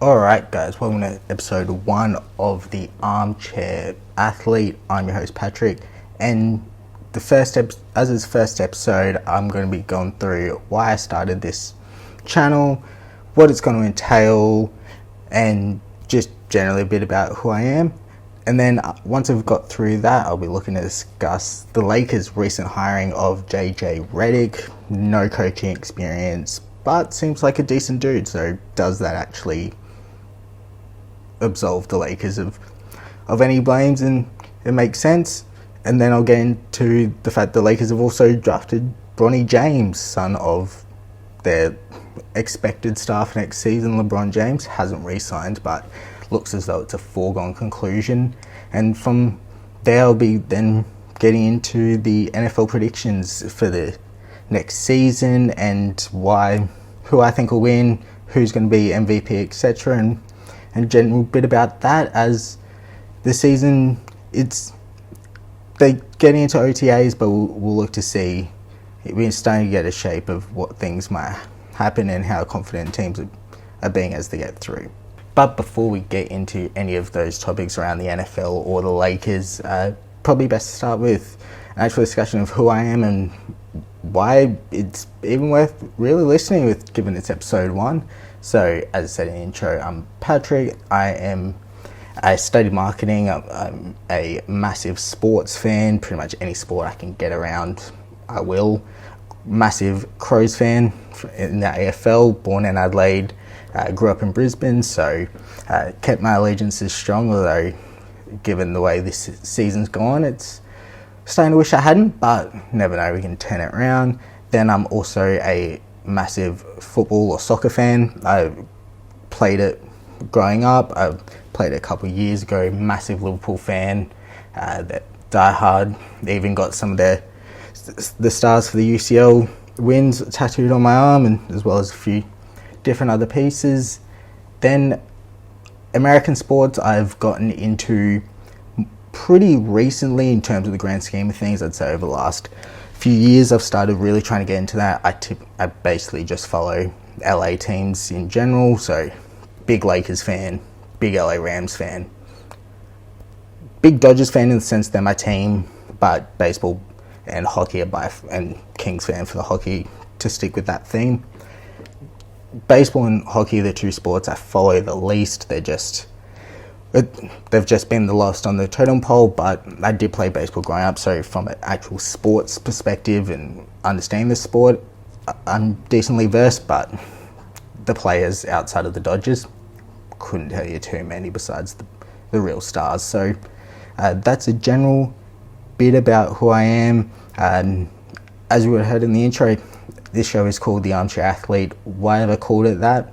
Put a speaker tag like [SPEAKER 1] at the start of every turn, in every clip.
[SPEAKER 1] Alright guys, welcome to episode 1 of the Armchair Athlete. I'm your host Patrick, and as this first episode, I'm going to be going through why I started this channel, what it's going to entail, and just generally a bit about who I am. And then once I've got through that, I'll be looking to discuss the Lakers' recent hiring of JJ Reddick. No coaching experience, but seems like a decent dude, so does that actually absolve the Lakers of any blames, and it makes sense. And then I'll get into the fact the Lakers have also drafted Bronny James, son of their expected star for next season. LeBron James hasn't re-signed, but looks as though it's a foregone conclusion. And from there I'll be then getting into the NFL predictions for the next season and who I think will win, who's going to be MVP, etc. and general bit about that as the season, they're getting into OTAs, but we'll look to see. We're starting to get a shape of what things might happen and how confident teams are being as they get through. But before we get into any of those topics around the NFL or the Lakers, probably best to start with an actual discussion of who I am and why it's even worth really listening with, given it's episode 1. So, as I said in the intro, I'm Patrick. I studied marketing. I'm a massive sports fan. Pretty much any sport I can get around, I will. Massive Crows fan in the AFL. Born in Adelaide, grew up in Brisbane, so kept my allegiances strong. Although, given the way this season's gone, it's starting to wish I hadn't. But never know, we can turn it around. Then I'm also a massive football or soccer fan. I played it growing up. I played it a couple of years ago. Massive Liverpool fan. That die hard. They even got some of the stars for the UCL wins tattooed on my arm, and as well as a few different other pieces. Then American sports I've gotten into pretty recently in terms of the grand scheme of things. I'd say over the last few years I've started really trying to get into that. I basically just follow LA teams in general, so big Lakers fan, big LA Rams fan, big Dodgers fan in the sense they're my team, but baseball and hockey and Kings fan for the hockey, to stick with that theme. Baseball and hockey are the two sports I follow the least. They've just been the lowest on the totem pole, but I did play baseball growing up, so from an actual sports perspective and understanding the sport, I'm decently versed, but the players outside of the Dodgers, couldn't tell you too many besides the real stars. So that's a general bit about who I am. As you would have heard in the intro, this show is called The Armchair Athlete. Why have I called it that?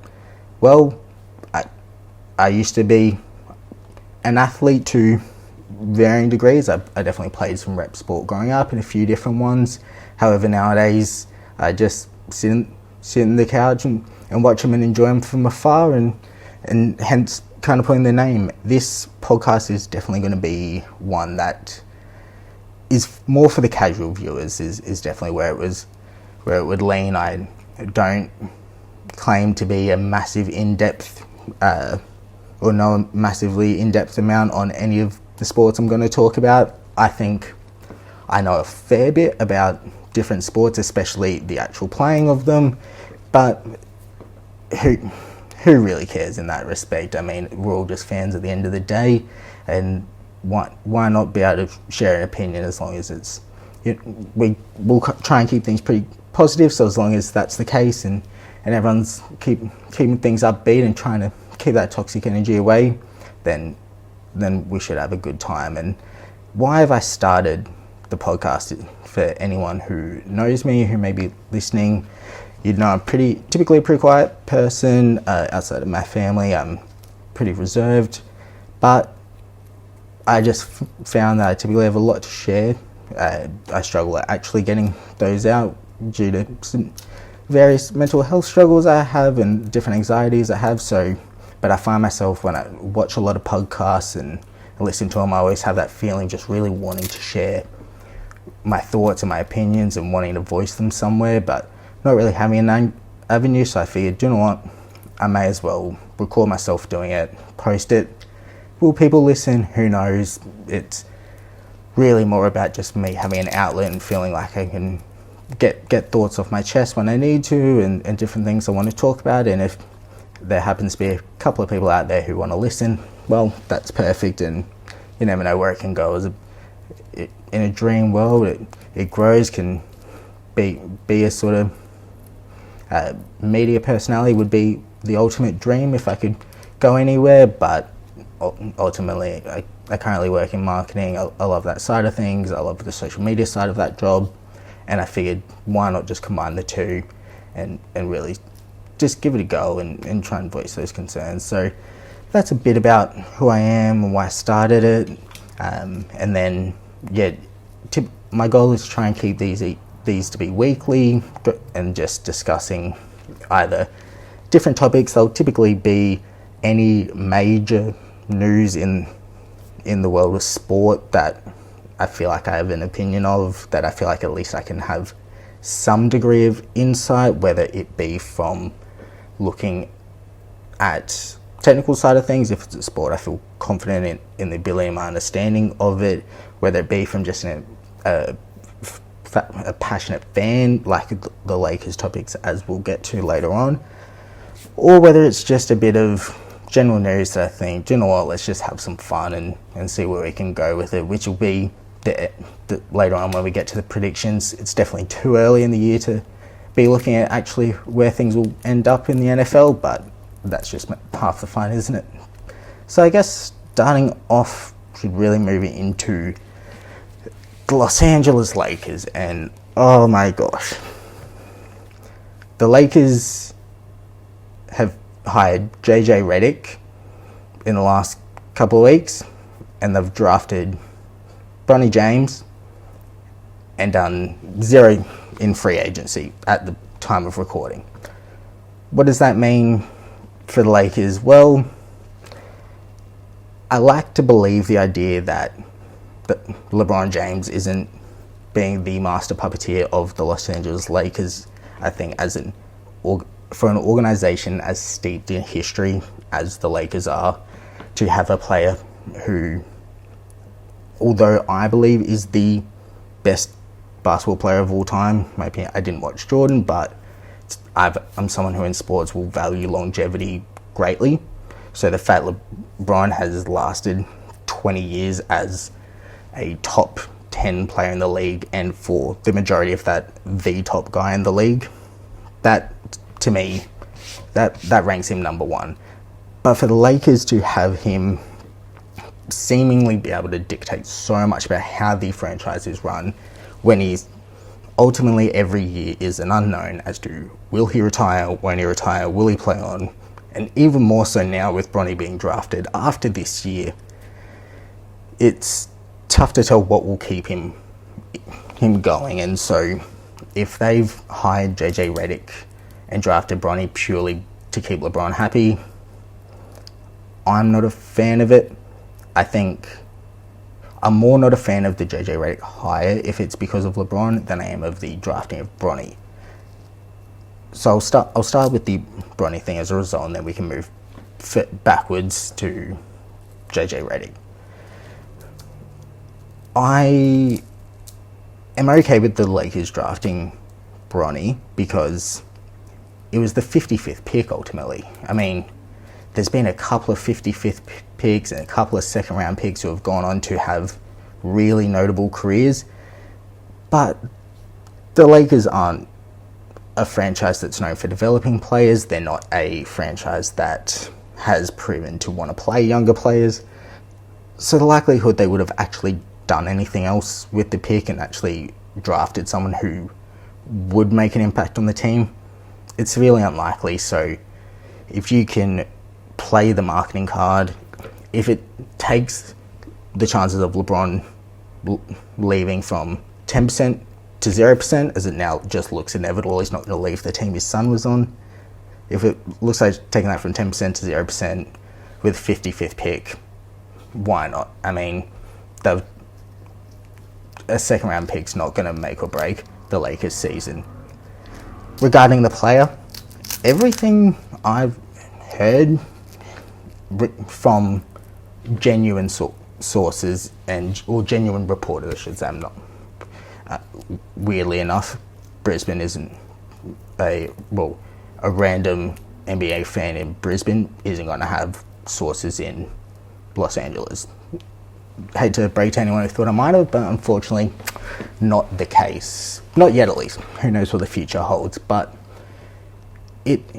[SPEAKER 1] Well, I used to be an athlete to varying degrees. I definitely played some rep sport growing up and a few different ones. However, nowadays I just sit in the couch and watch them and enjoy them from afar, and hence kind of putting the name. This podcast is definitely going to be one that is more for the casual viewers, is definitely where it would lean. I don't claim to be a massive in-depth or know a massively in-depth amount on any of the sports I'm going to talk about. I think I know a fair bit about different sports, especially the actual playing of them, but who really cares in that respect? I mean, we're all just fans at the end of the day, and why not be able to share an opinion as long as it's, we'll try and keep things pretty positive, so as long as that's the case and everyone's keeping things upbeat and trying to keep that toxic energy away, then we should have a good time. And why have I started the podcast? For anyone who knows me, who may be listening, you'd know I'm typically a pretty quiet person. Outside of my family, I'm pretty reserved, but I just found that I typically have a lot to share. I struggle at actually getting those out due to some various mental health struggles I have and different anxieties I have. But I find myself, when I watch a lot of podcasts and listen to them, I always have that feeling just really wanting to share my thoughts and my opinions and wanting to voice them somewhere, but not really having an avenue. So I figured, you know what, I may as well record myself doing it, post it. Will people listen? Who knows? It's really more about just me having an outlet and feeling like I can get thoughts off my chest when I need to, and different things I want to talk about. And if there happens to be a couple of people out there who want to listen, well, that's perfect, and you never know where it can go. In a dream world, it grows, can be a sort of media personality would be the ultimate dream if I could go anywhere, but ultimately I currently work in marketing. I love that side of things. I love the social media side of that job, and I figured why not just combine the two and really just give it a go and try and voice those concerns. So that's a bit about who I am and why I started it, and then my goal is to try and keep these to be weekly and just discussing either different topics. They'll typically be any major news in the world of sport that I feel like I have an opinion of, that I feel like at least I can have some degree of insight, whether it be from looking at technical side of things. If it's a sport, I feel confident in the ability and my understanding of it, whether it be from just a passionate fan like the Lakers topics, as we'll get to later on, or whether it's just a bit of general news that I think, you know what, let's just have some fun and see where we can go with it, which will be later on when we get to the predictions. It's definitely too early in the year to be looking at actually where things will end up in the NFL, but that's just half the fun, isn't it? So I guess starting off, should really move it into the Los Angeles Lakers, and oh my gosh, the Lakers have hired JJ Reddick in the last couple of weeks, and they've drafted Bronny James and done zero in free agency at the time of recording. What does that mean for the Lakers? Well, I like to believe the idea that LeBron James isn't being the master puppeteer of the Los Angeles Lakers. I think for an organization as steeped in history as the Lakers are, to have a player who, although I believe is the best basketball player of all time, in my opinion, I didn't watch Jordan, but I'm someone who in sports will value longevity greatly. So the fact LeBron has lasted 20 years as a top 10 player in the league, and for the majority of that, the top guy in the league, that to me, that ranks him number one. But for the Lakers to have him seemingly be able to dictate so much about how the franchise is run, when he's ultimately every year is an unknown as to will he retire, won't he retire, will he play on, and even more so now with Bronny being drafted after this year, it's tough to tell what will keep him going. And so if they've hired JJ Reddick and drafted Bronny purely to keep LeBron happy, I'm not a fan of it. I think I'm more not a fan of the JJ Reddick hire if it's because of LeBron than I am of the drafting of Bronny. So I'll start with the Bronny thing as a result, and then we can move backwards to JJ Reddick. I am okay with the Lakers drafting Bronny because it was the 55th pick ultimately. I mean, there's been a couple of 55th picks and a couple of second round picks who have gone on to have really notable careers, but the Lakers aren't a franchise that's known for developing players. They're not a franchise that has proven to want to play younger players. So the likelihood they would have actually done anything else with the pick and actually drafted someone who would make an impact on the team, it's really unlikely. So if you can play the marketing card, if it takes the chances of LeBron leaving from 10% to 0%, as it now just looks inevitable, he's not going to leave the team his son was on. If it looks like taking that from 10% to 0% with 55th pick, why not? I mean, a second round pick's not going to make or break the Lakers season. Regarding the player, everything I've heard from genuine sources or genuine reporters, I should say. I'm not. Weirdly enough, Brisbane isn't a random NBA fan in Brisbane isn't going to have sources in Los Angeles. Hate to break to anyone who thought I might have, but unfortunately not the case. Not yet, at least. Who knows what the future holds. But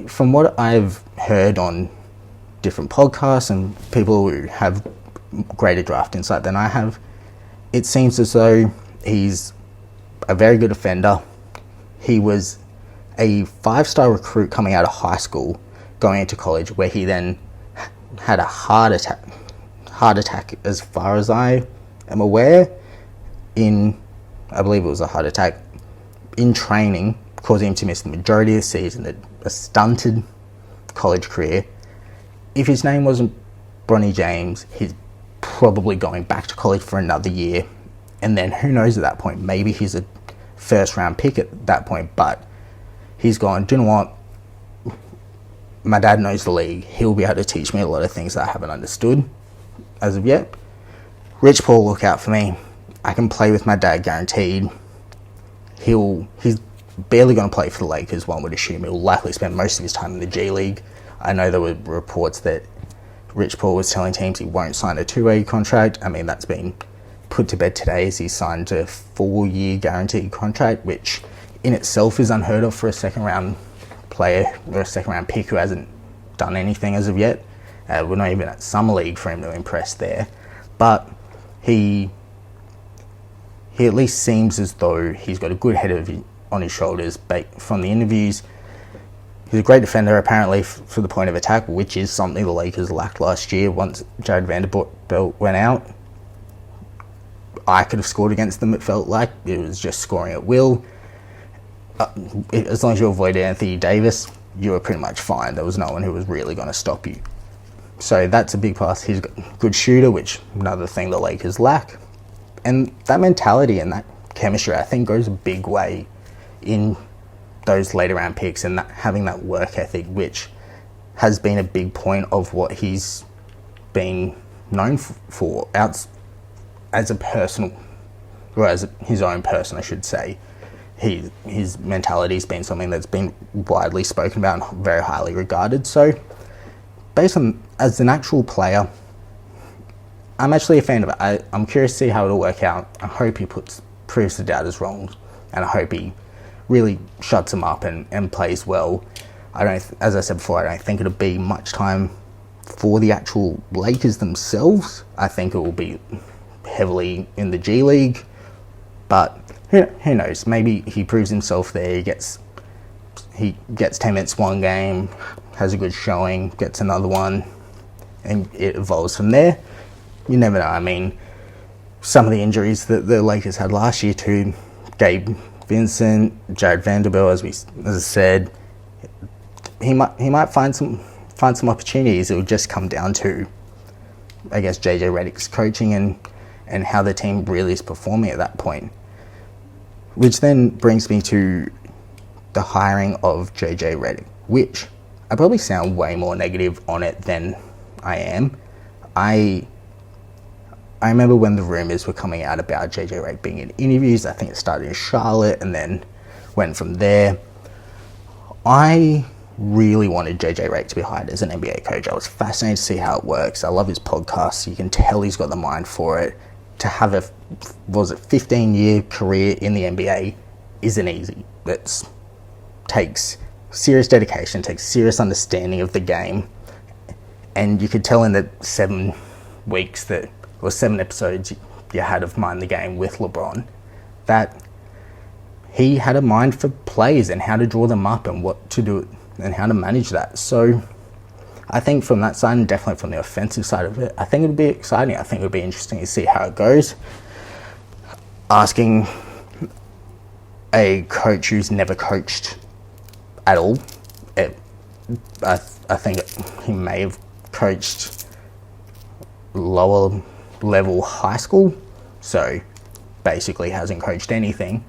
[SPEAKER 1] from what I've heard on different podcasts and people who have greater draft insight than I have, it seems as though he's a very good offender. He was a 5-star recruit coming out of high school, going into college, where he then had a heart attack, as far as I am aware, I believe it was a heart attack in training, causing him to miss the majority of the season, a stunted college career. If his name wasn't Bronny James, he's probably going back to college for another year, and then who knows at that point, maybe he's a first round pick at that point, but he's gone, do you know what, my dad knows the league, he'll be able to teach me a lot of things that I haven't understood as of yet. Rich Paul, look out for me. I can play with my dad, guaranteed. He's barely going to play for the Lakers, one would assume. He'll likely spend most of his time in the G League. I know there were reports that Rich Paul was telling teams he won't sign a 2-way contract. I mean, that's been put to bed today as he signed a 4-year guaranteed contract, which in itself is unheard of for a second-round player or a second-round pick who hasn't done anything as of yet. We're not even at Summer League for him to impress there. But he at least seems as though he's got a good head on his shoulders from the interviews. He's a great defender, apparently, for the point of attack, which is something the Lakers lacked last year. Once Jared Vanderbilt went out, I could have scored against them, it felt like. It was just scoring at will. As long as you avoided Anthony Davis, you were pretty much fine. There was no one who was really going to stop you. So that's a big plus. He's a good shooter, which another thing the Lakers lack. And that mentality and that chemistry, I think, goes a big way in those later round picks, and having that work ethic, which has been a big point of what he's been known for as a personal, or as his own person, I should say. His mentality has been something that's been widely spoken about and very highly regarded. So, based on as an actual player, I'm actually a fan of it. I'm curious to see how it'll work out. I hope he proves the doubters wrong, and I hope he really shuts them up and plays well. As I said before, I don't think it'll be much time for the actual Lakers themselves. I think it will be heavily in the G League, but who knows? Maybe he proves himself there. He gets 10 minutes one game, has a good showing, gets another one, and it evolves from there. You never know. I mean, some of the injuries that the Lakers had last year to Gabe Vincent, Jared Vanderbilt, as I said, he might find some opportunities. It will just come down to, I guess, JJ Reddick's coaching and how the team really is performing at that point. Which then brings me to the hiring of JJ Reddick, which I probably sound way more negative on it than I am. I remember when the rumours were coming out about JJ Reddick being in interviews. I think it started in Charlotte and then went from there. I really wanted JJ Reddick to be hired as an NBA coach. I was fascinated to see how it works. I love his podcast. You can tell he's got the mind for it. To have a 15-year career in the NBA isn't easy. It takes serious dedication, takes serious understanding of the game. And you could tell in the 7 episodes you had of Mind the Game with LeBron, that he had a mind for plays and how to draw them up and what to do and how to manage that. So I think from that side, and definitely from the offensive side of it, I think it would be exciting. I think it would be interesting to see how it goes. Asking a coach who's never coached at all, I think he may have coached lower level high school, so basically hasn't coached anything.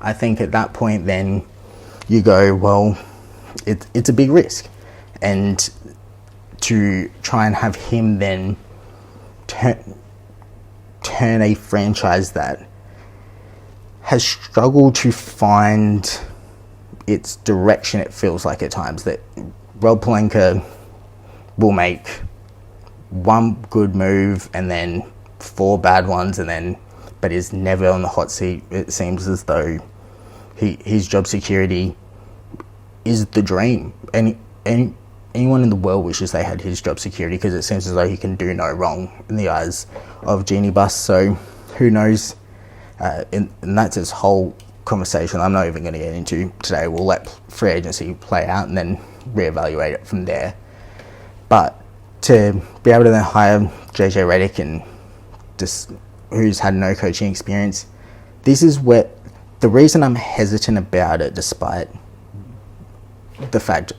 [SPEAKER 1] I think at that point then you go, well, it's a big risk, and to try and have him then turn a franchise that has struggled to find its direction, it feels like at times, that Rob Pelinka will make one good move and then 4 bad ones, but is never on the hot seat. It seems as though his job security is the dream, and anyone in the world wishes they had his job security, because it seems as though he can do no wrong in the eyes of Genie Bus. So who knows, and that's his whole conversation I'm not even going to get into today. We'll let free agency play out and then reevaluate it from there. But to be able to then hire JJ Reddick, and just who's had no coaching experience, this is where the reason I'm hesitant about it, despite the fact,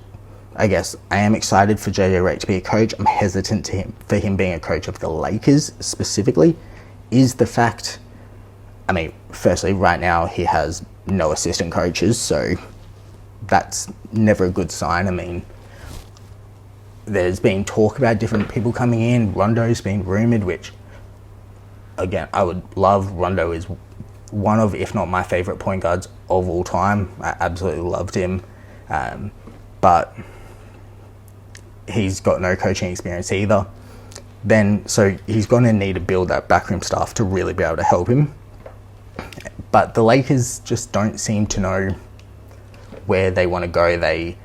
[SPEAKER 1] I guess, I am excited for JJ Reddick to be a coach, I'm hesitant for him being a coach of the Lakers specifically, is the fact, I mean, firstly, right now he has no assistant coaches, so that's never a good sign. I mean, there's been talk about different people coming in. Rondo's been rumoured, which, again, I would love. Rondo is one of, if not my favourite point guards of all time. I absolutely loved him. But he's got no coaching experience either. So he's going to need to build that backroom staff to really be able to help him. But the Lakers just don't seem to know where they want to go. They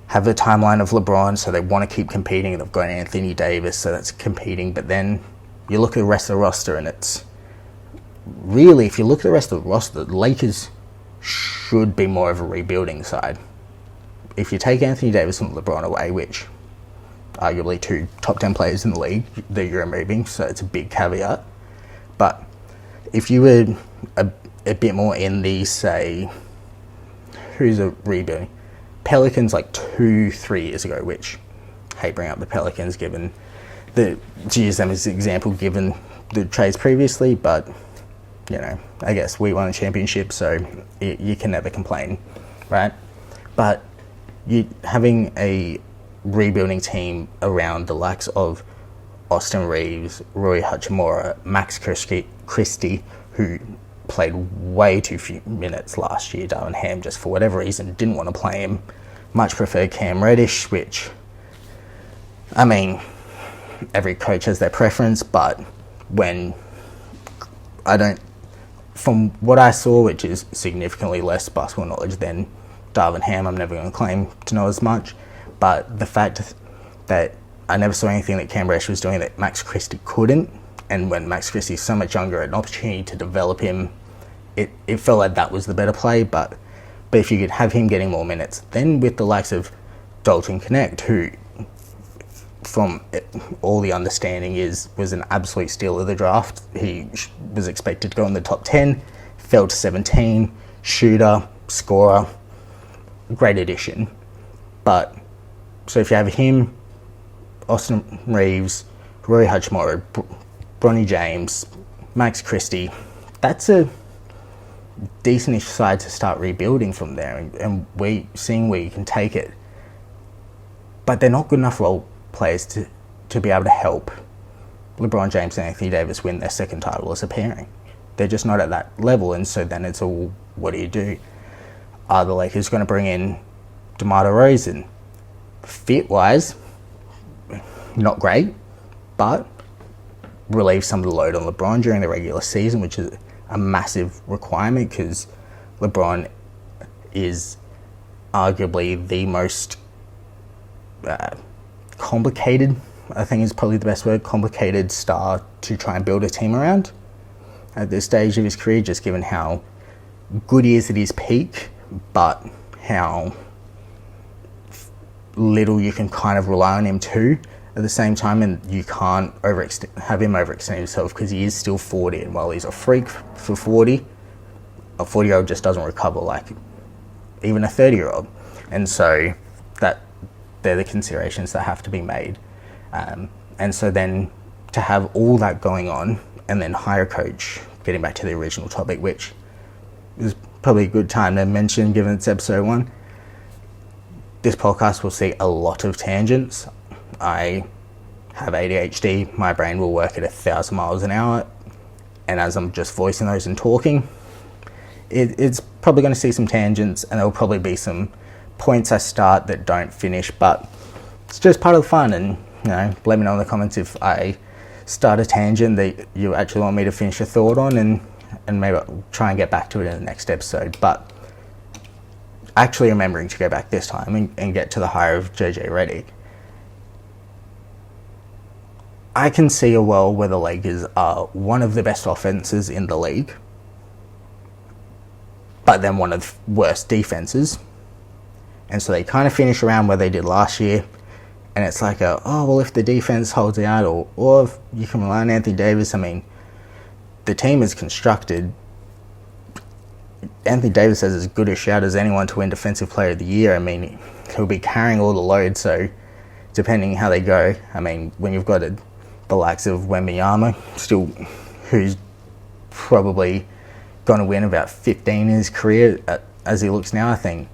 [SPEAKER 1] have a timeline of LeBron, so they want to keep competing. They've got Anthony Davis, so that's competing. But then you look at the rest of the roster, and it's really, if you look at the rest of the roster, the Lakers should be more of a rebuilding side. If you take Anthony Davis and LeBron away, which arguably 2 top 10 players in the league that you're removing, so it's a big caveat. But if you were a bit more in the, say, who's a rebuilding? Pelicans like 2-3 years ago, which I hate bringing up the Pelicans given to use them as an example given the trades previously, but you know, I guess we won a championship, so you can never complain, right? But you having a rebuilding team around the likes of Austin Reeves, Rui Hachimura, Max Christie, who played way too few minutes last year. Darvin Ham, just for whatever reason, didn't want to play him. Much preferred Cam Reddish, which, I mean, every coach has their preference, but from what I saw, which is significantly less basketball knowledge than Darvin Ham, I'm never going to claim to know as much, but the fact that I never saw anything that Cam Reddish was doing that Max Christie couldn't, and when Max Christie's so much younger, an opportunity to develop him, it felt like that was the better play. But if you could have him getting more minutes, then with the likes of Dalton Connect, who, from all the understanding, was an absolute steal of the draft. He was expected to go in the top 10, fell to 17, shooter, scorer, great addition. But, so if you have him, Austin Reeves, Rui Hachimura, Bronny James, Max Christie, that's a decentish side to start rebuilding from there, and seeing where you can take it. But they're not good enough role players to be able to help LeBron James and Anthony Davis win their second title as a pairing. They're just not at that level, and so then it's all, what do you do? Are the Lakers going to bring in DeMar DeRozan? Fit-wise, not great, but relieve some of the load on LeBron during the regular season, which is a massive requirement because LeBron is arguably the most complicated, I think is probably the best word, complicated star to try and build a team around at this stage of his career, just given how good he is at his peak, but how little you can kind of rely on him too at the same time, and you can't have him overextend himself because he is still 40, and while he's a freak for 40, a 40-year-old just doesn't recover like even a 30-year-old, and so that they're the considerations that have to be made. And so then to have all that going on and then hire a coach, getting back to the original topic, which is probably a good time to mention given it's episode 1, this podcast will see a lot of tangents. I have ADHD, my brain will work at 1,000 miles an hour, and as I'm just voicing those and talking, it's probably going to see some tangents, and there'll probably be some points I start that don't finish, but it's just part of the fun. And let me know in the comments if I start a tangent that you actually want me to finish a thought on, and maybe I'll try and get back to it in the next episode. But actually remembering to go back this time and get to the hire of JJ Reddick, I can see a world where the Lakers are one of the best offenses in the league, but then one of the worst defenses. And so they kind of finish around where they did last year. And it's like, if the defense holds out, or if you can rely on Anthony Davis. I mean, the team is constructed. Anthony Davis has as good a shot as anyone to win Defensive Player of the Year. I mean, he'll be carrying all the load. So depending how they go, I mean, when you've got the likes of Wembanyama, who's probably going to win about 15 in his career as he looks now, I think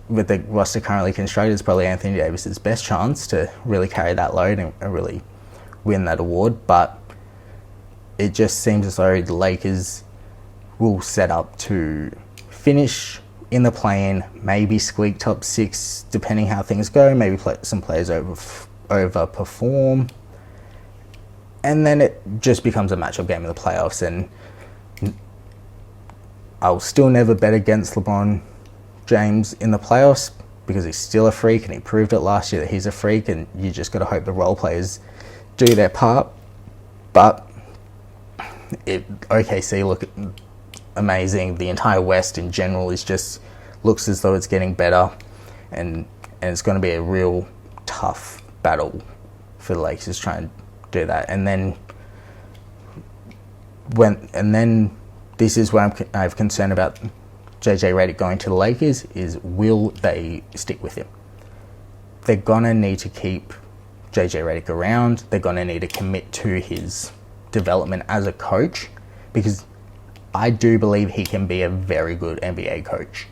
[SPEAKER 1] with the roster currently constructed, it's probably Anthony Davis's best chance to really carry that load and really win that award. But it just seems as though the Lakers will set up to finish in the play-in, maybe squeak top 6, depending how things go. Maybe some players overperform, and then it just becomes a matchup game in the playoffs. And I'll still never bet against LeBron James in the playoffs, because he's still a freak, and he proved it last year that he's a freak, and you just got to hope the role players do their part. But OKC look amazing. The entire West in general looks as though it's getting better, and it's going to be a real tough battle for the Lakers trying to do that. And then this is where I have concern about JJ Reddick going to the Lakers, is will they stick with him? They're going to need to keep JJ Reddick around. They're going to need to commit to his development as a coach, because I do believe he can be a very good NBA coach.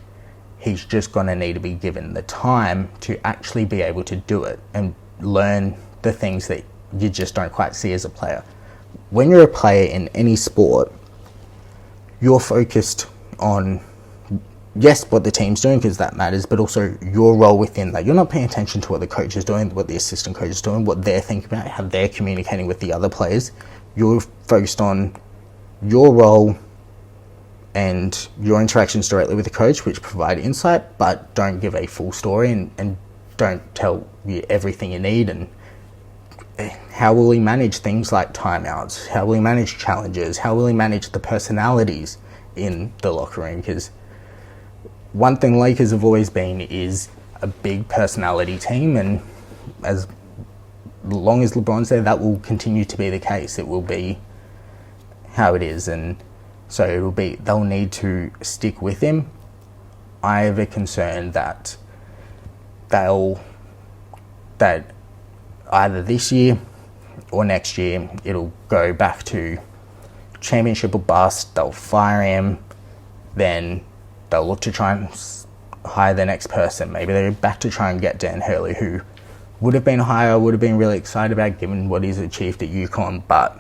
[SPEAKER 1] He's just going to need to be given the time to actually be able to do it and learn the things that you just don't quite see as a player. When you're a player in any sport, you're focused on, yes, what the team's doing, because that matters, but also your role within that. You're not paying attention to what the coach is doing, what the assistant coach is doing, what they're thinking about, how they're communicating with the other players. You're focused on your role and your interactions directly with the coach, which provide insight, but don't give a full story and don't tell you everything you need. And how will he manage things like timeouts? How will he manage challenges? How will he manage the personalities in the locker room? Because one thing Lakers have always been is a big personality team, and as long as LeBron's there, that will continue to be the case. It will be how it is, and so they'll need to stick with him. I have a concern that either this year or next year it'll go back to championship or bust. They'll fire him, then they'll look to try and hire the next person. Maybe they're back to try and get Dan Hurley, who would have been higher, would have been really excited about given what he's achieved at UConn, but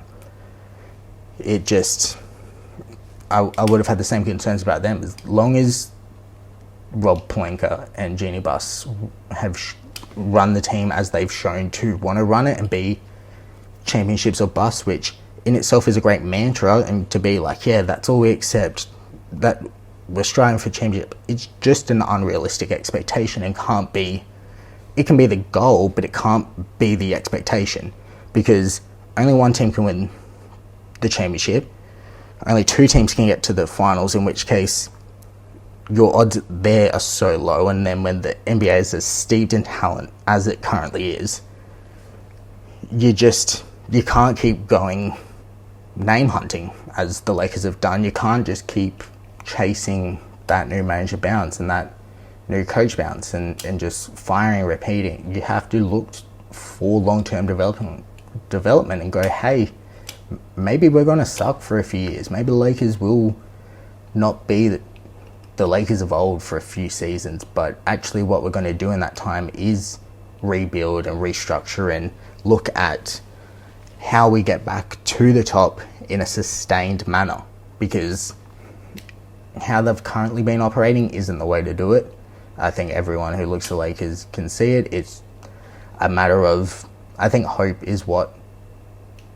[SPEAKER 1] it just, I would have had the same concerns about them. As long as Rob Pelinka and Jeannie Buss have run the team as they've shown to want to run it and be championships or bust, which in itself is a great mantra, and to be like, yeah, that's all we accept, that we're striving for championship, it's just an unrealistic expectation and can't be. It can be the goal, but it can't be the expectation, because only one team can win the championship. Only two teams can get to the finals, in which case your odds there are so low. And then when the NBA is as steeped in talent as it currently is, you can't keep going name hunting as the Lakers have done. You can't just keep chasing that new manager bounce and that new coach bounce and just firing, repeating. You have to look for long-term development and go, hey, maybe we're going to suck for a few years. Maybe the Lakers will not be the Lakers of old for a few seasons, but actually what we're going to do in that time is rebuild and restructure and look at how we get back to the top in a sustained manner, because how they've currently been operating isn't the way to do it. I think everyone who looks at the Lakers can see it. It's a matter of, I think hope is what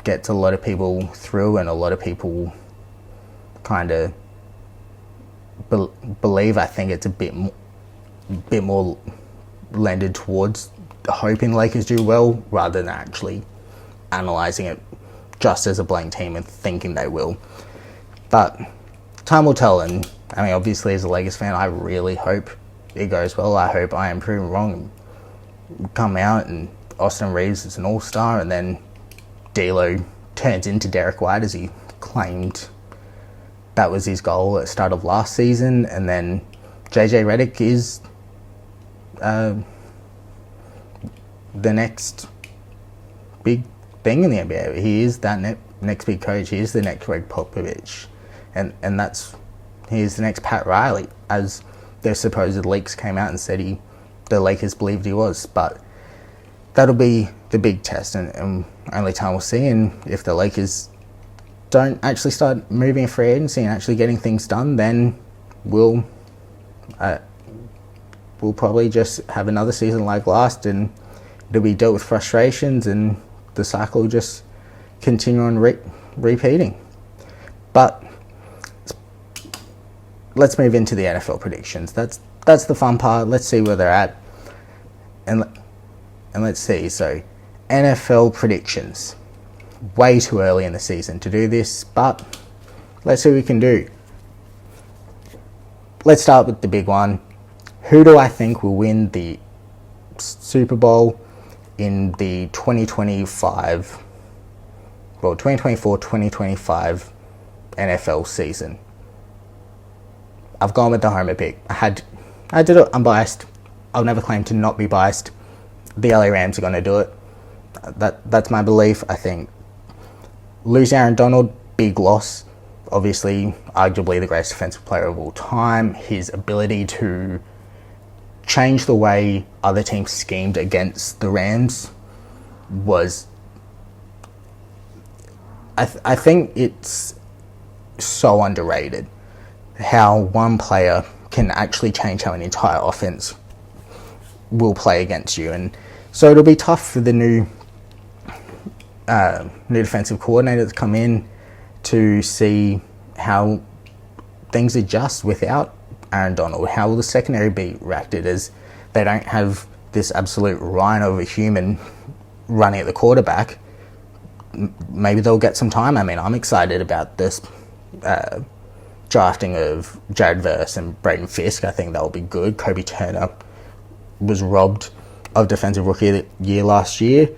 [SPEAKER 1] gets a lot of people through, and a lot of people kind of believe. I think it's a bit more lended towards hoping Lakers do well rather than actually analysing it just as a blank team and thinking they will. But time will tell, and I mean, obviously as a Lakers fan, I really hope it goes well. I hope I am proven wrong and come out and Austin Reeves is an all-star, and then D'Lo turns into Derek White as he claimed that was his goal at the start of last season, and then JJ Reddick is the next big thing in the NBA. He is that next big coach. He is the next Greg Popovich, and he is the next Pat Riley, as their supposed leaks came out and said the Lakers believed he was. But that'll be the big test, and only time will see. And if the Lakers don't actually start moving free agency and actually getting things done, then we'll probably just have another season like last, and it'll be dealt with frustrations, and the cycle will just continue on repeating. But let's move into the NFL predictions. That's the fun part. Let's see where they're at, and let's see. So, NFL predictions. Way too early in the season to do this, but let's see what we can do. Let's start with the big one. Who do I think will win the Super Bowl in the 2024-2025 NFL season? I've gone with the homer pick. I did it unbiased. I'll never claim to not be biased. The LA Rams are going to do it. That's my belief. I think lose Aaron Donald, big loss. Obviously, arguably the greatest defensive player of all time. His ability to change the way other teams schemed against the Rams was... I think it's so underrated how one player can actually change how an entire offense will play against you. And so it'll be tough for the new defensive coordinator to come in to see how things adjust without Aaron Donald. How will the secondary be reacted as they don't have this absolute rhino of a human running at the quarterback? Maybe they'll get some time. I mean, I'm excited about this drafting of Jared Verse and Braden Fisk. I think that'll be good. Kobe Turner was robbed of Defensive Rookie of the Year last year.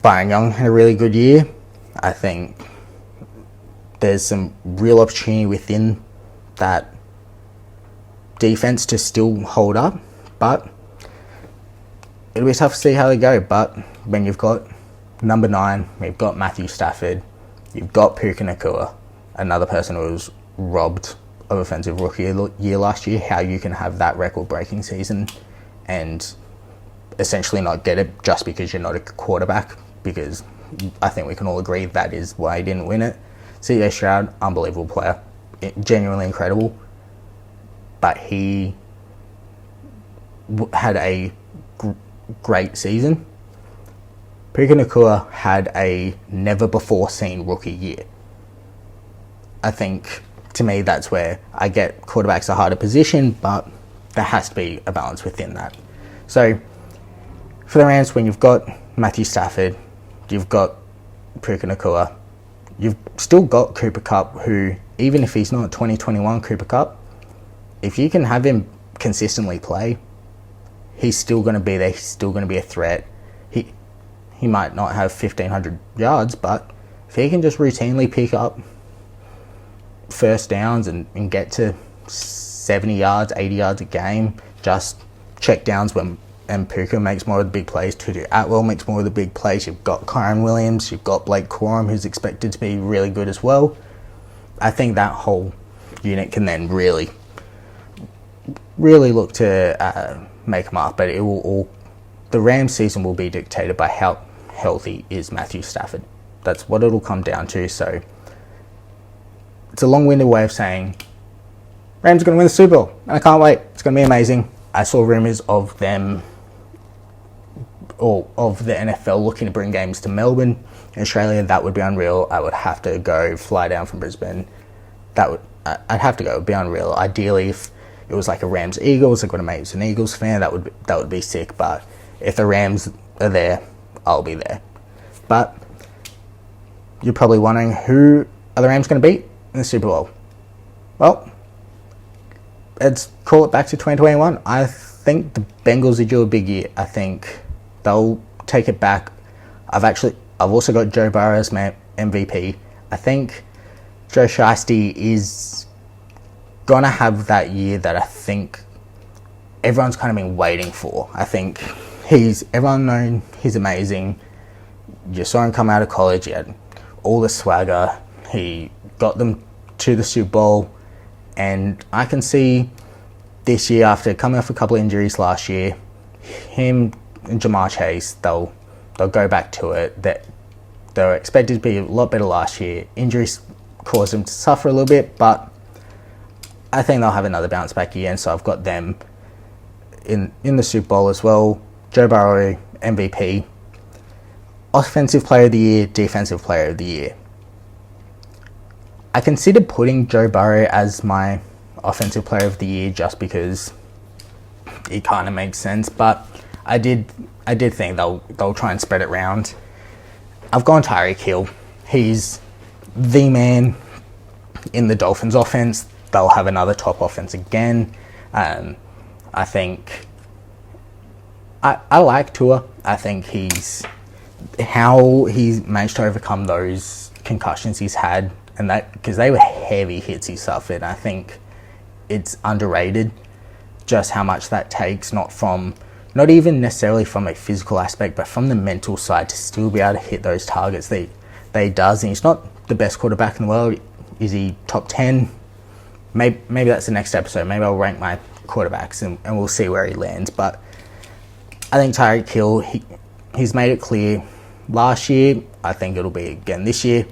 [SPEAKER 1] Byron Young had a really good year. I think there's some real opportunity within that defense to still hold up, but it'll be tough to see how they go. But when you've got number 9, we've got Matthew Stafford, you've got Puka Nacua, another person who was robbed of Offensive Rookie of the Year last year, how you can have that record-breaking season and essentially not get it just because you're not a quarterback, because I think we can all agree that is why he didn't win it. CJ Stroud, unbelievable player, genuinely incredible, but he had a great season. Puka Nacua had a never-before-seen rookie year. I think, to me, that's where I get quarterbacks a harder position, but there has to be a balance within that. So, for the Rams, when you've got Matthew Stafford, you've got Puka Nacua, you've still got Cooper Kupp, who, even if he's not 2021 Cooper Kupp, if you can have him consistently play, he's still going to be there, he's still going to be a threat. He might not have 1,500 yards, but if he can just routinely pick up first downs and get to 70 yards, 80 yards a game, just check downs and Puka makes more of the big plays, Tutu Atwell makes more of the big plays, you've got Kyron Williams, you've got Blake Corum, who's expected to be really good as well. I think that whole unit can then really look to make them up, but it will all the Rams season will be dictated by how healthy is Matthew Stafford. That's what it'll come down to. So it's a long-winded way of saying Rams are going to win the Super Bowl, and I can't wait. It's going to be amazing. I saw rumors of them, or of the NFL looking to bring games to Melbourne, in Australia. That would be unreal. I would have to fly down from Brisbane. I'd have to go. It would be unreal. Ideally, if it was like a Rams-Eagles, I've got a mate who's an Eagles fan, that would be sick. But if the Rams are there, I'll be there. But you're probably wondering, who are the Rams going to beat in the Super Bowl? Well, let's call it back to 2021. I think the Bengals are due a big year. I think they'll take it back. I've also got Joe Burrow as my MVP. I think Joe Shiesty is gonna have that year that I think everyone's kind of been waiting for. I think everyone known he's amazing. You saw him come out of college. He had all the swagger. He got them to the Super Bowl, and I can see this year, after coming off a couple of injuries last year, him and Jamar Chase, they'll go back to it. That they were expected to be a lot better last year. Injuries caused them to suffer a little bit, but I think they'll have another bounce back year, and so I've got them in the Super Bowl as well. Joe Burrow, MVP. Offensive Player of the Year, Defensive Player of the Year. I considered putting Joe Burrow as my Offensive Player of the Year just because it kind of makes sense, but I did think they'll try and spread it around. I've gone Tyreek Hill. He's the man in the Dolphins offense. They'll have another top offense again. I think I like Tua. I think how he's managed to overcome those concussions he's had, and that because they were heavy hits he suffered. I think it's underrated just how much that takes, not even necessarily from a physical aspect, but from the mental side, to still be able to hit those targets that he does. And he's not the best quarterback in the world. Is he top 10? Maybe that's the next episode. Maybe I'll rank my quarterbacks and we'll see where he lands. But I think Tyreek Hill, he's made it clear last year. I think it'll be again this year.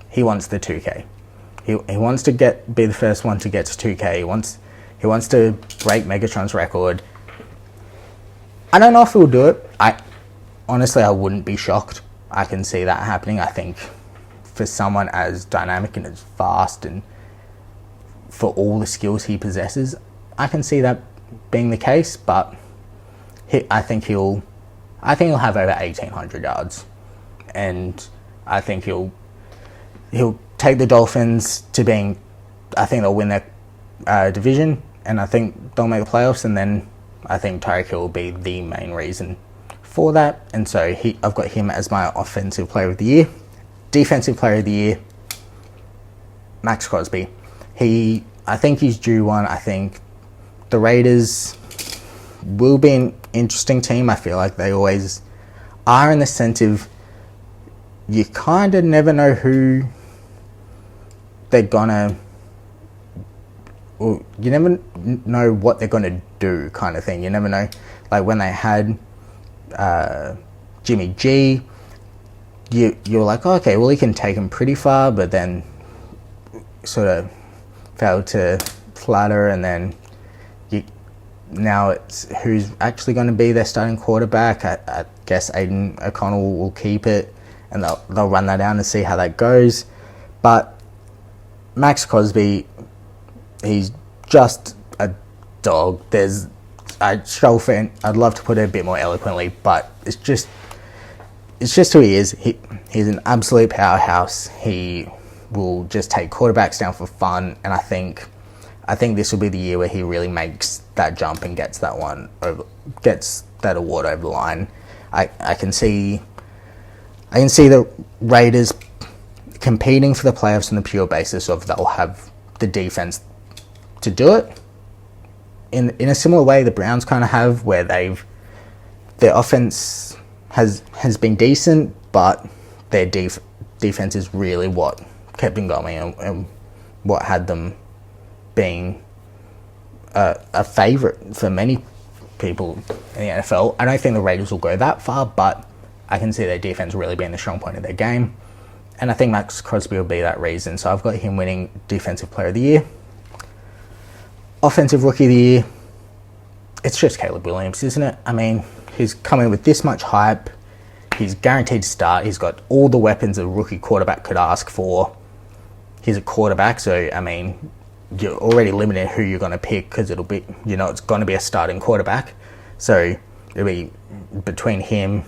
[SPEAKER 1] He wants the 2K. He wants to be the first one to get to 2K. He wants to break Megatron's record. I don't know if he'll do it. Honestly, I wouldn't be shocked. I can see that happening. I think for someone as dynamic and as fast, and for all the skills he possesses, I can see that being the case. But I think he'll have over 1,800 yards, and I think he'll take the Dolphins to being. I think they'll win their division, and I think they'll make the playoffs, and then I think Tyreek Hill will be the main reason for that. And so I've got him as my Offensive Player of the Year. Defensive Player of the Year, Max Crosby. I think he's due one. I think the Raiders will be an interesting team. I feel like they always are, in the sense of you kind of never know who they're gonna, or you never know what they're gonna do, kind of thing. You never know. Like when they had Jimmy G, you're like, oh, okay, well, he can take him pretty far, but then sort of failed to flatter, and then now it's who's actually going to be their starting quarterback. I guess Aiden O'Connell will keep it, and they'll run that down and see how that goes. But Max Crosby, he's just a dog. I'd love to put it a bit more eloquently, but it's just who he is. He's an absolute powerhouse. He will just take quarterbacks down for fun, and I think this will be the year where he really makes that jump and gets that award over the line. I can see the Raiders competing for the playoffs on the pure basis of they'll have the defense to do it. In a similar way the Browns kind of have, where their offense has been decent, but their defense is really what kept them going and what had them being a favourite for many people in the NFL. I don't think the Raiders will go that far, but I can see their defense really being the strong point of their game. And I think Max Crosby will be that reason. So I've got him winning Defensive Player of the Year. Offensive Rookie of the Year, it's just Caleb Williams, isn't it? I mean, he's coming with this much hype. He's guaranteed to start. He's got all the weapons a rookie quarterback could ask for. He's a quarterback, so, I mean, you're already limited who you're going to pick because it'll be, it's going to be a starting quarterback. So it'll be between him,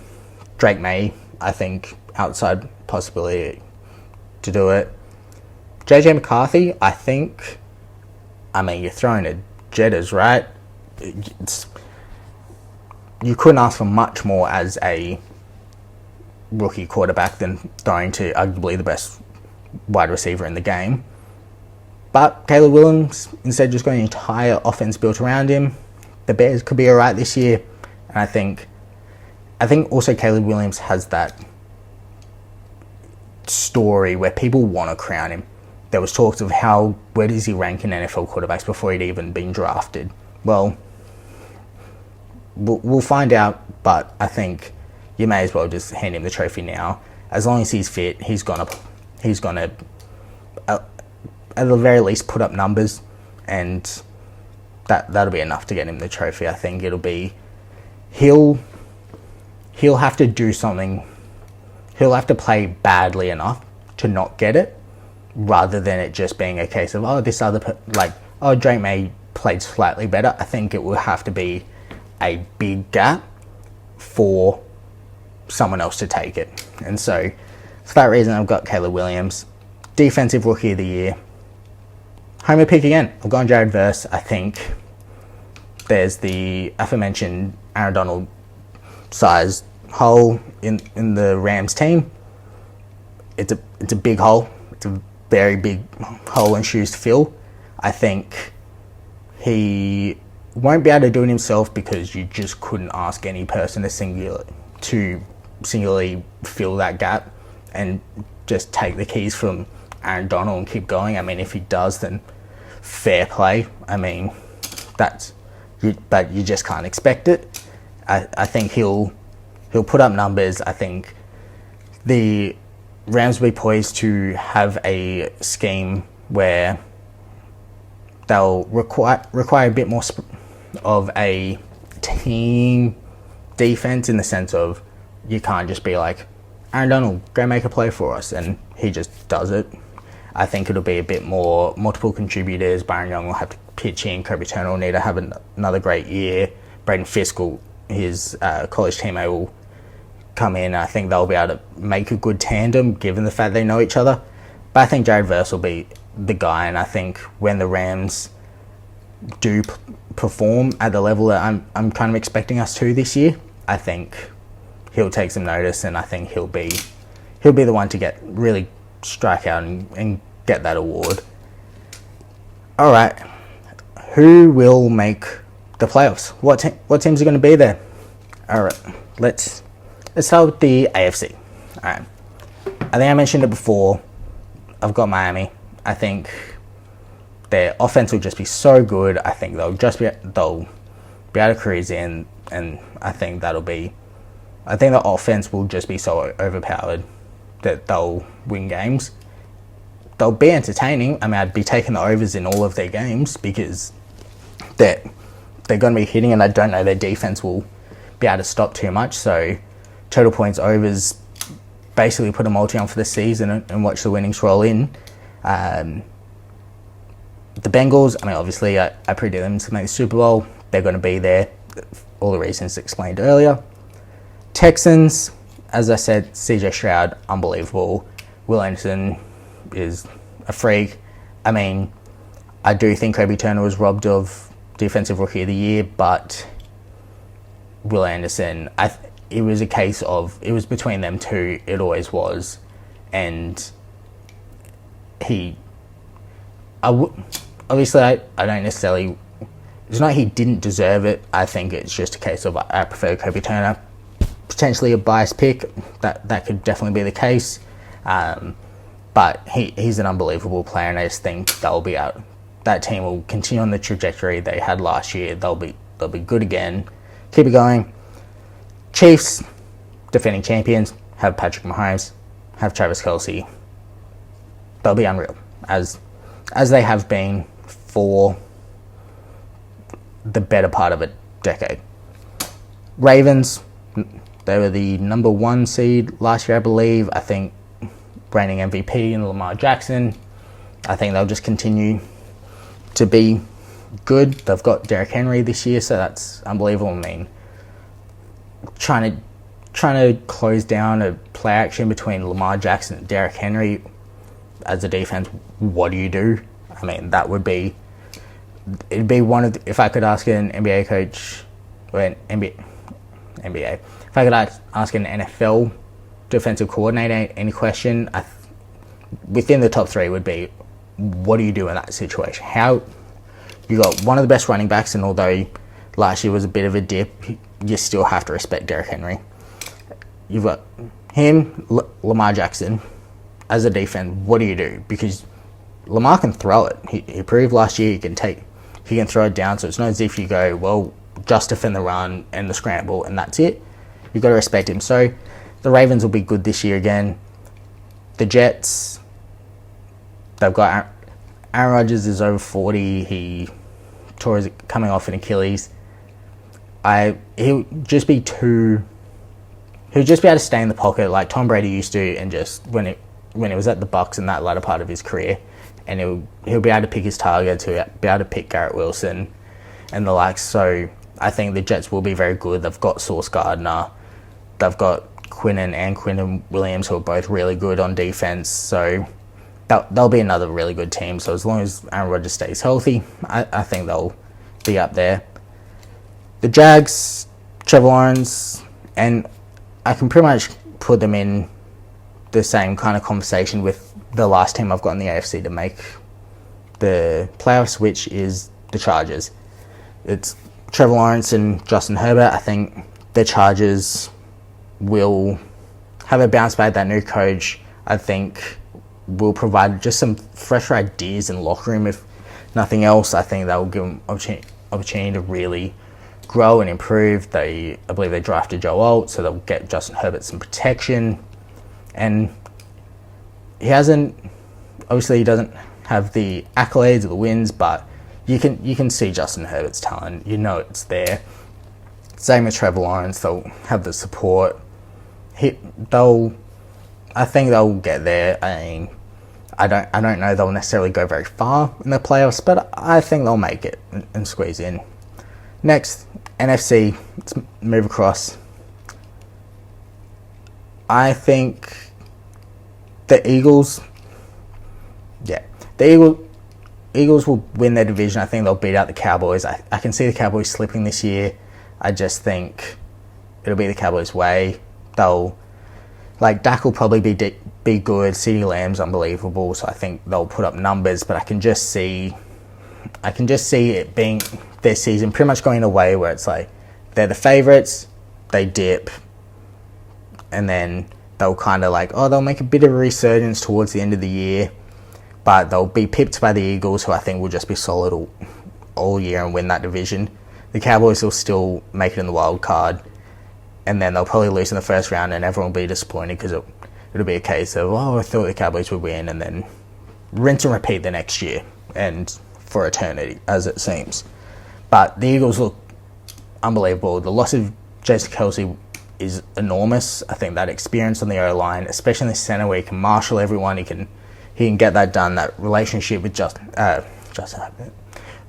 [SPEAKER 1] Drake May, I think, outside possibility to do it. JJ McCarthy, I think, you're throwing at Jetters, right? You couldn't ask for much more as a rookie quarterback than throwing to arguably the best wide receiver in the game. But Caleb Williams, instead, just going an entire offense built around him. The Bears could be alright this year. And I think also Caleb Williams has that story where people want to crown him. There was talks of where does he rank in NFL quarterbacks before he'd even been drafted. Well, we'll find out, but I think you may as well just hand him the trophy now. As long as he's fit, he's gonna at the very least put up numbers, and that'll be enough to get him the trophy. I think it'll be he'll have to do something. He'll have to play badly enough to not get it, rather than it just being a case of Drake May played slightly better. I think it will have to be a big gap for someone else to take it. And so for that reason, I've got Caleb Williams. Defensive Rookie of the Year. Homer pick again. I've gone Jared Verse. I think there's the aforementioned Aaron Donald sized hole in the Rams team. It's a big hole. It's a very big hole and shoes to fill. I think he won't be able to do it himself because you just couldn't ask any person to singularly fill that gap and just take the keys from Aaron Donald and keep going. I mean, if he does, then fair play. I mean, but you just can't expect it. I think he'll put up numbers. I think the Rams will be poised to have a scheme where they'll require a bit more of a team defense, in the sense of you can't just be like, Aaron Donald, go make a play for us, and he just does it. I think it'll be a bit more multiple contributors. Byron Young will have to pitch in. Kobe Turner will need to have another great year. Braden Fisk, his college teammate, will come in. I think they'll be able to make a good tandem, given the fact they know each other. But I think Jared Verse will be the guy, and I think when the Rams do perform at the level that I'm kind of expecting us to this year, I think he'll take some notice, and I think he'll be the one to really strike out and get that award. All right, who will make the playoffs? What teams are going to be there? All right, let's start with the AFC. All right, I think I mentioned it before. I've got Miami. I think their offense will just be so good. I think they'll be able to cruise in, and I think the offense will just be so overpowered that they'll win games. They'll be entertaining. I mean, I'd be taking the overs in all of their games because they're going to be hitting, and I don't know their defense will be able to stop too much. So total points overs, basically put a multi on for the season and watch the winnings roll in. The Bengals, I mean, obviously I predict them to make the Super Bowl. They're going to be there, all the reasons explained earlier. Texans, as I said, CJ Stroud, unbelievable. Will Anderson is a freak. I mean, I do think Kobe Turner was robbed of Defensive Rookie of the Year, but Will Anderson, it was a case of, it was between them two, it always was. And obviously I don't necessarily, it's not he didn't deserve it. I think it's just a case of I prefer Kobe Turner. Potentially a biased pick, that could definitely be the case. But he's an unbelievable player, and I just think they'll be out. That team will continue on the trajectory they had last year. They'll be good again. keep it going. Chiefs, defending champions, have Patrick Mahomes, have Travis Kelce. They'll be unreal, as they have been for the better part of a decade. Ravens, they were the number 1 seed last year, I believe. I think reigning MVP in Lamar Jackson. I think they'll just continue to be good. They've got Derrick Henry this year, so that's unbelievable. I mean, trying to close down a play action between Lamar Jackson and Derrick Henry as a defense, what do you do? I mean, it'd be one of the, if I could ask an NBA coach, or an NBA, if I could ask an NFL defensive coordinator any question, within the top 3 would be, what do you do in that situation? How you got one of the best running backs, and although last year was a bit of a dip, you still have to respect Derrick Henry. You've got him, Lamar Jackson, as a defense. What do you do? Because Lamar can throw it. He proved last year he can throw it down. So it's not as if you go, well, just defend the run and the scramble and that's it. You've got to respect him. So the Ravens will be good this year again. The Jets, they've got Aaron Rodgers is over 40. He coming off an Achilles. He'll just be able to stay in the pocket like Tom Brady used to, and just when he was at the Bucs in that latter part of his career, and he'll be able to pick his targets, he'll be able to pick Garrett Wilson and the likes. So I think the Jets will be very good. They've got Sauce Gardner, they've got Quinnen Williams, who are both really good on defense. So they'll be another really good team. So as long as Aaron Rodgers stays healthy, I think they'll be up there. The Jags, Trevor Lawrence, and I can pretty much put them in the same kind of conversation with the last team I've got in the AFC to make the playoffs, which is the Chargers. It's Trevor Lawrence and Justin Herbert. I think the Chargers will have a bounce back. That new coach, I think, will provide just some fresher ideas in the locker room. If nothing else, I think that will give them opportunity to really grow and improve. I believe they drafted Joe Alt, so they'll get Justin Herbert some protection. And he doesn't have the accolades or the wins, but you can see Justin Herbert's talent. You know it's there. Same with Trevor Lawrence. They'll have the support. I think they'll get there. I mean, I don't know they'll necessarily go very far in the playoffs, but I think they'll make it and squeeze in. Next, NFC. Let's move across. I think the Eagles. Yeah, the Eagles will win their division. I think they'll beat out the Cowboys. I can see the Cowboys slipping this year. I just think it'll be the Cowboys' way. Dak will probably be good. CeeDee Lamb's unbelievable, so I think they'll put up numbers. But I can just see it being their season pretty much going away where it's like they're the favourites, they dip, and then they'll kind of they'll make a bit of a resurgence towards the end of the year, but they'll be pipped by the Eagles, who I think will just be solid all year and win that division. The Cowboys will still make it in the wild card, and then they'll probably lose in the first round, and everyone will be disappointed because it'll be a case of, I thought the Cowboys would win, and then rinse and repeat the next year, and for eternity, as it seems. But the Eagles look unbelievable. The loss of Jason Kelce is enormous. I think that experience on the O-line, especially in the center where he can marshal everyone, he can get that done. That relationship with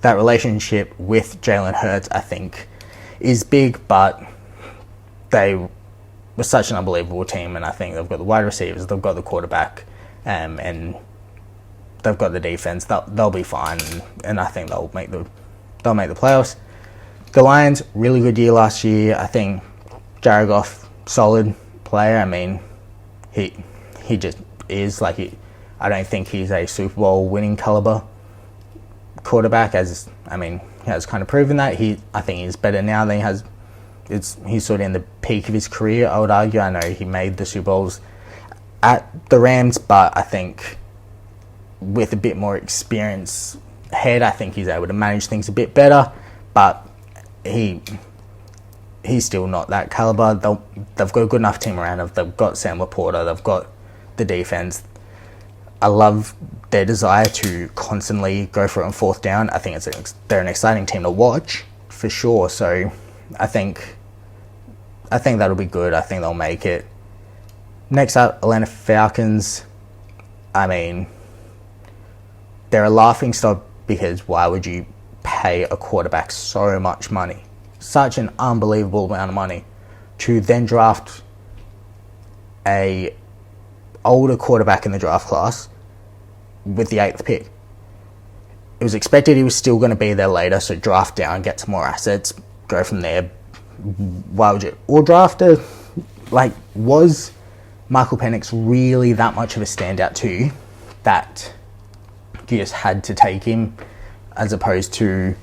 [SPEAKER 1] that relationship with Jalen Hurts, I think, is big. But they were such an unbelievable team, and I think they've got the wide receivers, they've got the quarterback, and they've got the defense. They'll be fine, and I think they'll make the playoffs. The Lions, really good year last year. I think Jared Goff, solid player. I mean, he just is I don't think he's a Super Bowl winning caliber quarterback. He has kind of proven that. I think he's better now than he has. He's sort of in the peak of his career, I would argue. I know he made the Super Bowls at the Rams, but I think with a bit more experience ahead, I think he's able to manage things a bit better. But he he's still not that caliber. They've got a good enough team around him. They've got Sam Laporta. They've got the defense. I love their desire to constantly go for it on fourth down. I think they're an exciting team to watch for sure. So I think that'll be good. I think they'll make it. Next up, Atlanta Falcons. I mean, they're a laughingstock because why would you pay a quarterback so much money, such an unbelievable amount of money, to then draft a older quarterback in the draft class with the 8th pick? It was expected he was still going to be there later, so draft down, get some more assets, go from there. Why would you? Or draft was Michael Penix really that much of a standout to you that you just had to take him, as opposed to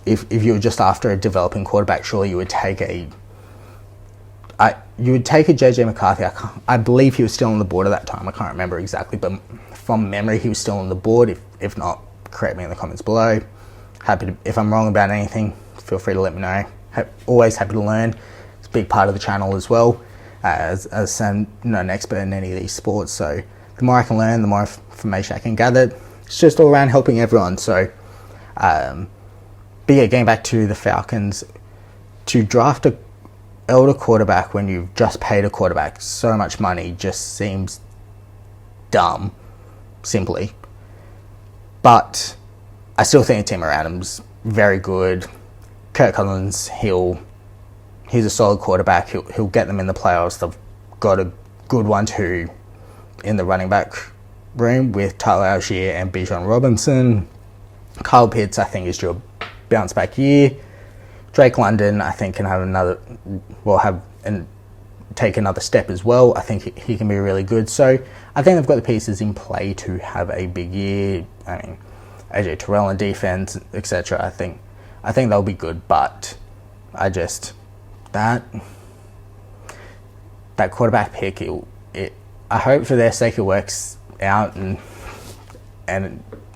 [SPEAKER 1] if you were just after a developing quarterback, surely you would take a JJ McCarthy. I believe he was still on the board at that time. I can't remember exactly, but from memory he was still on the board. If not, correct me in the comments below. If I'm wrong about anything, feel free to let me know. Always happy to learn. It's a big part of the channel as well, as I'm not an expert in any of these sports, so the more I can learn, the more information I can gather. It's just all around helping everyone. So but yeah, getting back to the Falcons, to draft a elder quarterback when you've just paid a quarterback so much money just seems dumb, simply. But I still think the team around him's very good. Kirk Cousins, he's a solid quarterback. He'll get them in the playoffs. They've got a good 1-2 in the running back room with Tyler Algier and Bijan Robinson. Kyle Pitts, I think, is due a bounce back year. Drake London, I think, can have take another step as well. I think he can be really good. So I think they've got the pieces in play to have a big year. I mean, AJ Terrell in defense, etc. I think they'll be good, but that quarterback pick, I hope for their sake it works out, and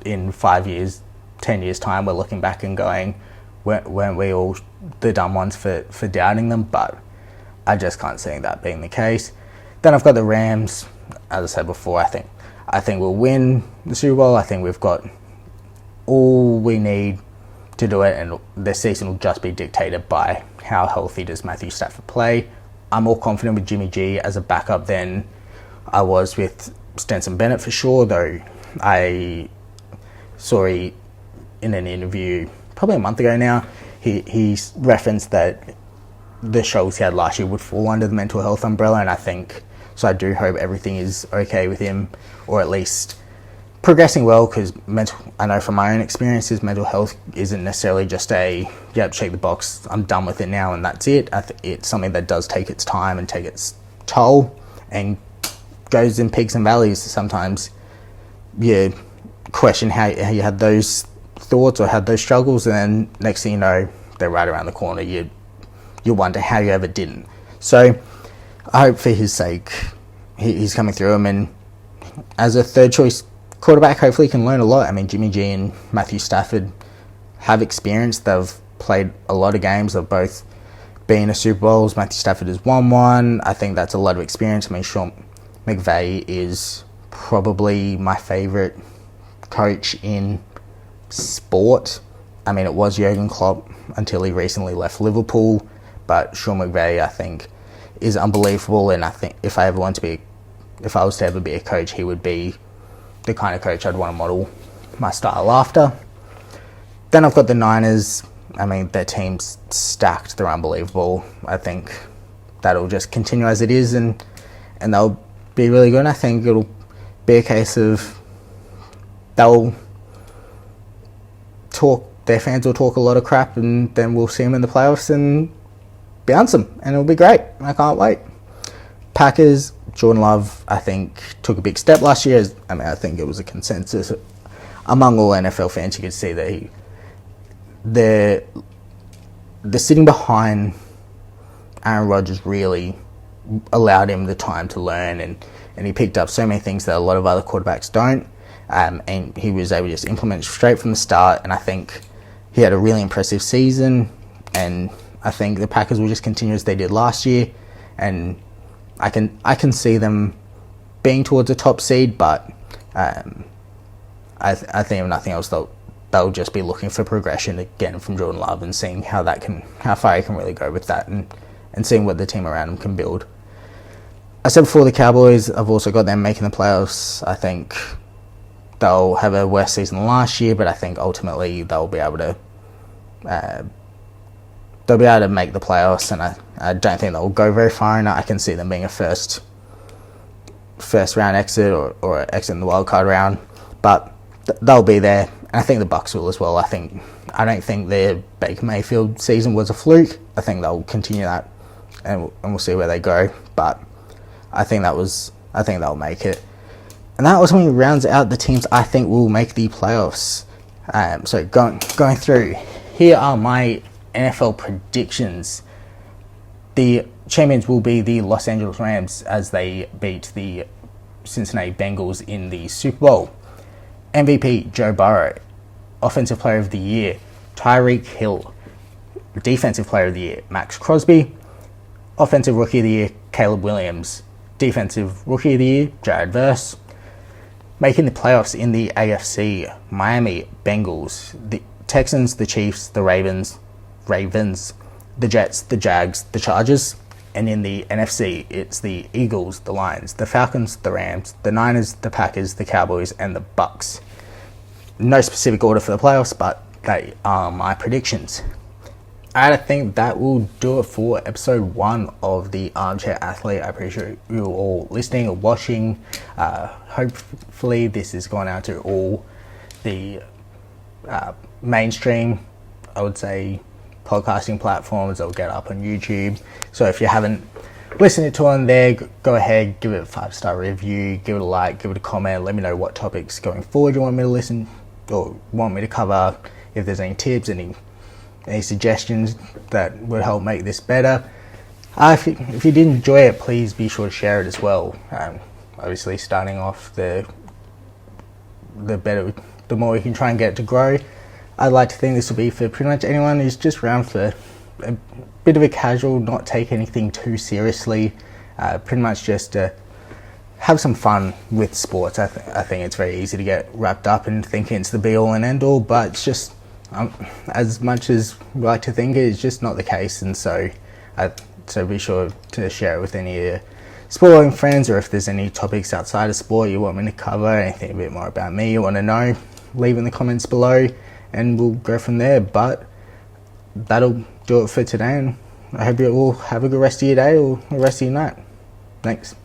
[SPEAKER 1] in 5 years, 10 years time, we're looking back and going, weren't we all the dumb ones for doubting them? But I just can't see that being the case. Then I've got the Rams. As I said before, I think we'll win the Super Bowl. I think we've got all we need to do it, and the season will just be dictated by how healthy does Matthew Stafford play. I'm more confident with Jimmy G as a backup than I was with Stenson Bennett for sure, though I saw in an interview probably a month ago now, he referenced that the struggles he had last year would fall under the mental health umbrella, and I do hope everything is okay with him, or at least progressing well, because I know from my own experiences, mental health isn't necessarily just check the box, I'm done with it now and that's it. It's something that does take its time and take its toll and goes in peaks and valleys. Sometimes you question how you had those thoughts or had those struggles, and then next thing you know, they're right around the corner. You wonder how you ever didn't. So I hope for his sake he's coming through him, and as a third choice quarterback, hopefully he can learn a lot. I mean, Jimmy G and Matthew Stafford have experience. They've played a lot of games. They've both been in Super Bowls. Matthew Stafford has won one. I think that's a lot of experience. I mean, Sean McVay is probably my favourite coach in sport. I mean, it was Jurgen Klopp until he recently left Liverpool, but Sean McVay, I think, is unbelievable, and I think if I was to ever be a coach, he would be the kind of coach I'd want to model my style after. Then I've got the Niners. I mean, their team's stacked. They're unbelievable. I think that'll just continue as it is, and they'll be really good. I think it'll be a case of their fans will talk a lot of crap, and then we'll see them in the playoffs and bounce them, and it'll be great. I can't wait. Packers, Jordan Love, I think, took a big step last year. I think it was a consensus among all NFL fans. You could see that the sitting behind Aaron Rodgers really allowed him the time to learn, and he picked up so many things that a lot of other quarterbacks don't, and he was able to just implement straight from the start, and I think he had a really impressive season, and I think the Packers will just continue as they did last year, and I can see them being towards a top seed, but I think if nothing else, they'll just be looking for progression again from Jordan Love and seeing how far he can really go with that, and seeing what the team around him can build. I said before, the Cowboys, I've also got them making the playoffs. I think they'll have a worse season than last year, but I think ultimately they'll be able to make the playoffs, and I don't think they'll go very far in it. I can see them being a first round exit or exit in the wild card round, but they'll be there, and I think the Bucs will as well. I don't think their Baker Mayfield season was a fluke. I think they'll continue that, and we'll see where they go. But I think they'll make it, and that ultimately rounds out the teams I think will make the playoffs. So going through, here are my NFL predictions. The champions will be the Los Angeles Rams as they beat the Cincinnati Bengals in the Super Bowl. MVP, Joe Burrow. Offensive Player of the Year, Tyreek Hill. Defensive Player of the Year, Max Crosby. Offensive Rookie of the Year, Caleb Williams. Defensive Rookie of the Year, Jared Verse. Making the playoffs in the AFC, Miami, Bengals. The Texans, the Chiefs, the Ravens, the Jets, the Jags, the Chargers. And in the NFC, it's the Eagles, the Lions, the Falcons, the Rams, the Niners, the Packers, the Cowboys, and the Bucks. No specific order for the playoffs, but they are my predictions. I think that will do it for episode 1 of the Armchair Athlete. I appreciate you all listening or watching. Hopefully this has gone out to all the mainstream, I would say, podcasting platforms. They'll get up on YouTube. So if you haven't listened to it on there, go ahead, give it a 5-star review, give it a like, give it a comment. Let me know what topics going forward you want me to listen or want me to cover. If there's any tips, any suggestions that would help make this better. If you did enjoy it, please be sure to share it as well. Obviously, starting off, the better, the more we can try and get it to grow. I'd like to think this will be for pretty much anyone who's just around for a bit of a casual, not take anything too seriously, pretty much just to have some fun with sports. I think it's very easy to get wrapped up in thinking it's the be-all and end-all, but it's just, as much as we like to think it's just not the case. And so be sure to share it with any of your sporting friends, or if there's any topics outside of sport you want me to cover, anything a bit more about me you want to know, leave in the comments below and we'll go from there. But that'll do it for today, and I hope you all have a good rest of your day or the rest of your night. Thanks.